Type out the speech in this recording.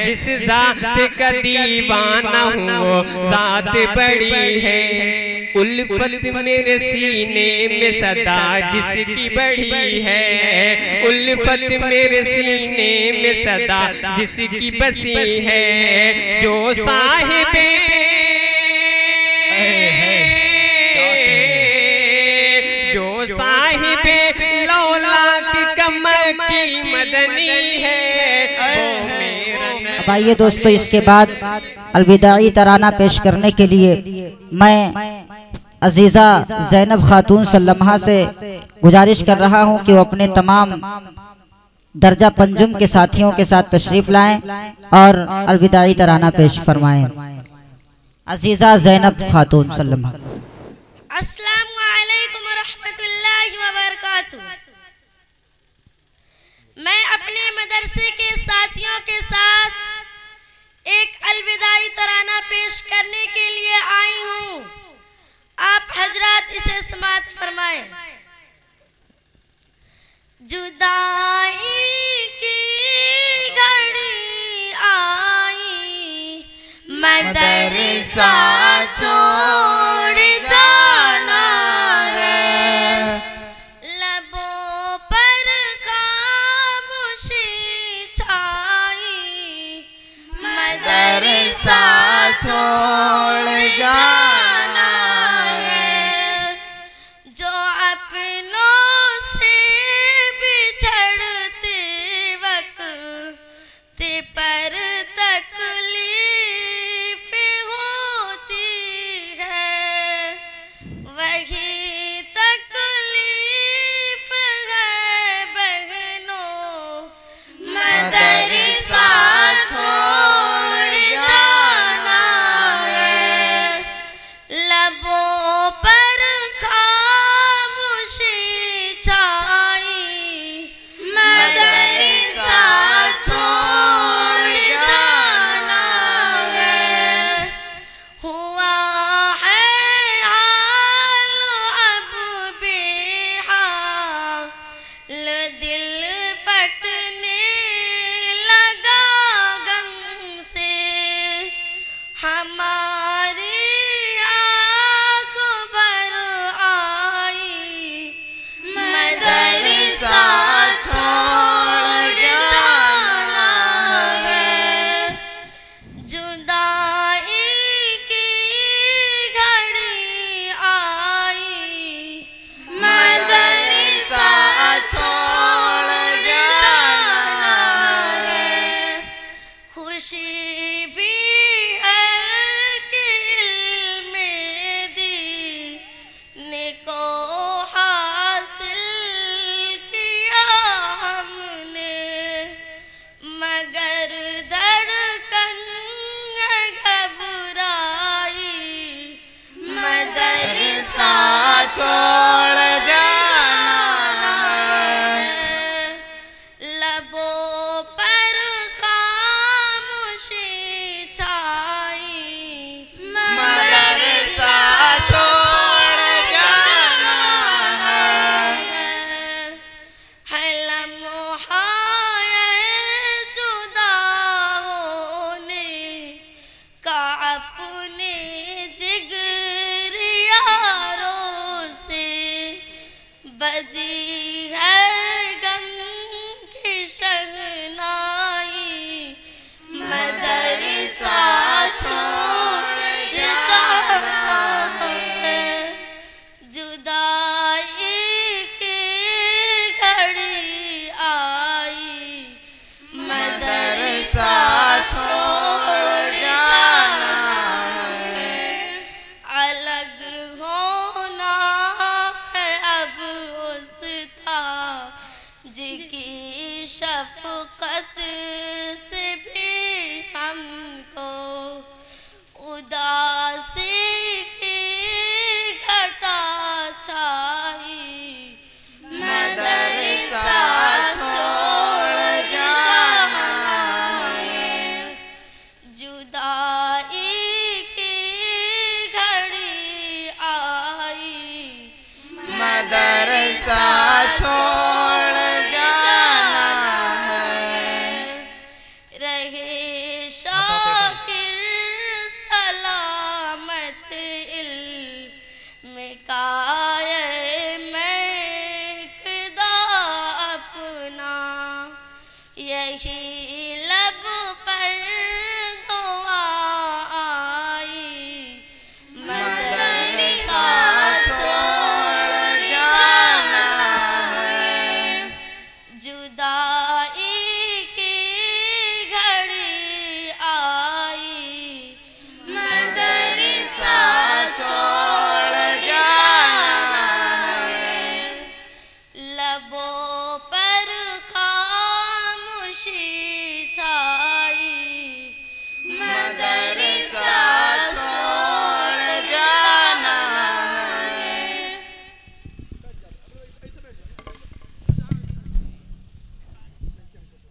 जिस जात का दीवाना हूँ वो जात बड़ी है। उल्फत मेरे सीने में सदा जिसकी बड़ी है, उल्फत मेरे सीने में सदा जिसकी बसी है। जो साहिबे जो साहिबे लौला की कमर की मदनी है वो मेरा। अब आइए दोस्तों, इसके बाद अलविदाई तराना पेश करने के लिए मैं अजीज़ा ज़ैनब खातून सल्लमहा से गुजारिश कर रहा हूं कि वो अपने तमाम दर्जा पंजुम के साथियों के साथ तशरीफ लाएं और अलविदाई तराना पेश फरमाएं। अजीज़ा ज़ैनब खातून सल्लमहा। अस्सलामु अलैकुम रहमतुल्लाहि व बरकातुहू। मैं अपने मदरसे के साथियों के साथ एक अलविदाई तराना पेश करने के लिए आई हूँ। आप हजरात इसे समाअत फरमाएं। जुदाई की घड़ी आई, मदरसा छोड़ जाना है, लबों पर खामोशी छाई, मदरसा छोड़ जाना है। जो अपनों से बिछड़ते वक्त पर तकलीफ होती है, वही तकलीफ है बहनों, मदरसा छोड़ जाना है, लबों पर खामोशी छाई, मदरसा छोड़ जाना है। हुआ है हाल अब बेहाल, दिल फटने लगा गम से, हमारी आँख भर आई, मदरसा छोड़ जाना है। जुदाई की घड़ी आई, मदरसा छोड़ जाना है। खुशी